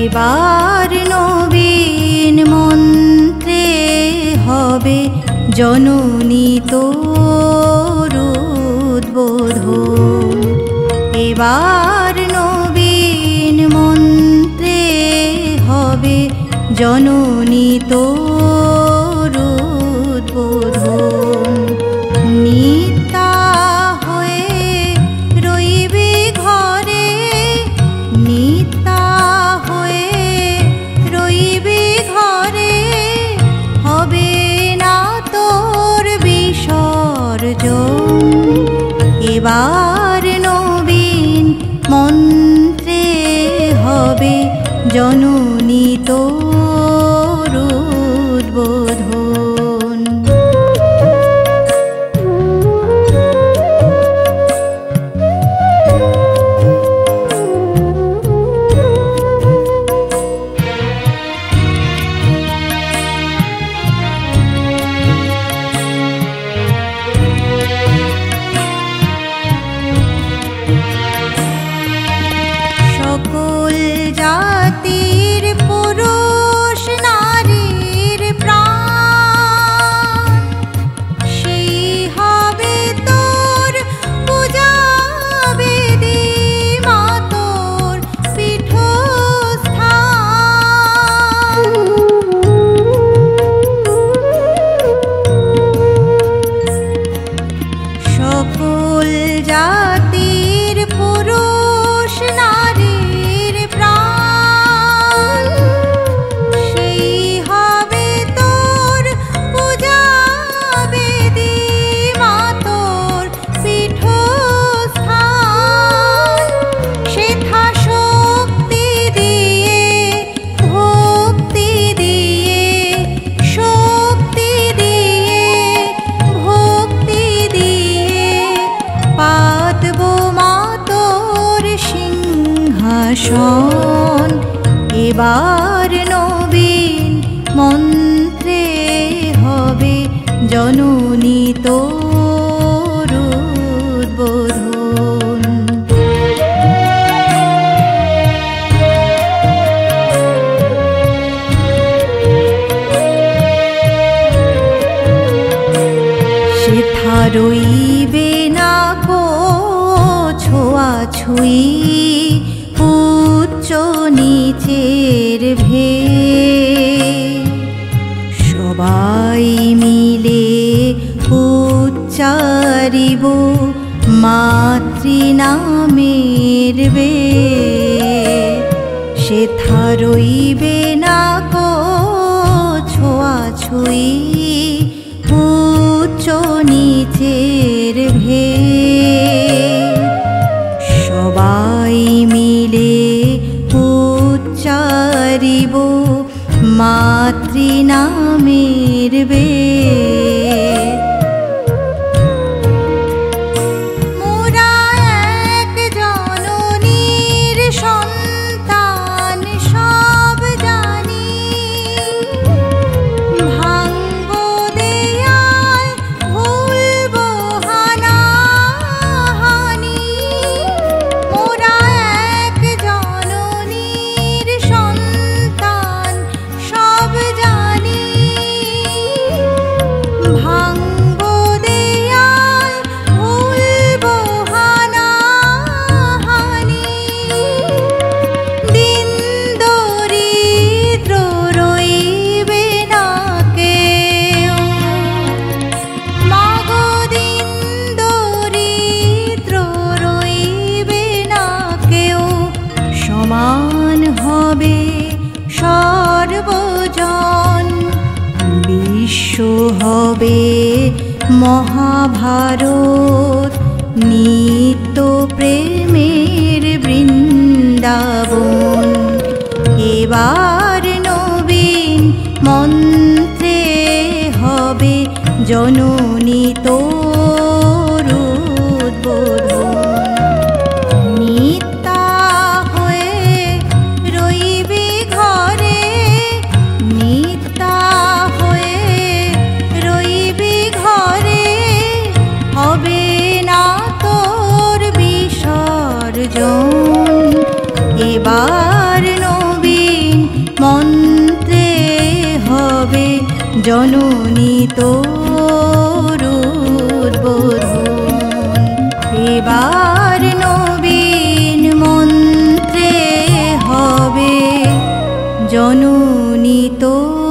এবার নবীন মন্ত্রে হবে জননী তোর উদ্বোধন। এবার নবীন মন্ত্রে হবে জননী তোর উদ্বোধন। নিত্যা হয়ে রইবি ঘরে, নিত্যা হয়ে রইবি ঘরে, হবে না তোর বিসর্জন। এবার নবীন মন্ত্রে হবে জননী তোর উদ্বোধন। সকল জাতির পুরুষ নারীর প্রাণ, সেই হবে তোর পূজা বেদী, মা তোর পীঠস্থান। সকল জাতির পুরুষ নারীর প্রাণ, সেই হবে তোর পূজা বেদী, মা তোর পীঠস্থান। সেথা শক্তি দিয়ে, ভক্তি দিয়ে, শক্তি দিয়ে, ভক্তি দিয়ে পাতব মা তোর সিংহাসন। এবার নবীন মন্ত্রে হবে জননী তোর উদ্বোধন। সেথা রইবে না কো ছোঁয়াছুঁই, উচ্চ নিচের ভেদ। সবাই মিলে উচ্চারিব মাতৃনামের বেদ। সেথা রইবে না কো ছোঁয়াছুঁই, উচ্চ নিচের ভেদ। সবাই মিলে উচ্চারিব মাতৃনামের বেদ। মোরা এক জননীর সন্তান সব জানি, ভাঙব দেয়াল ভুলব হানাহানি। মোরা এক জননীর সন্তান সব জানি, ভাঙব দেয়াল ভুলব হানাহানি। দিন দরিদ্র রইবে না কেউ, মাগো দিন দরিদ্র রইবে না কেউ। সমান হবে সর্বজন, বিশ্ব হবে মহাভারত, নিত্য প্রেমের বৃন্দাবন। এবার নবীন মন্ত্রে হবে জননী তোর উদ্বোধন। নিত্যা হয়ে রইবি ঘরে, নিত্যা হয়ে রইবি ঘরে, হবে না তোর বিসর্জন। এবার নবীন জননী তোর উদ্বোধন। এবার নবীন মন্ত্রে হবে জননী তোর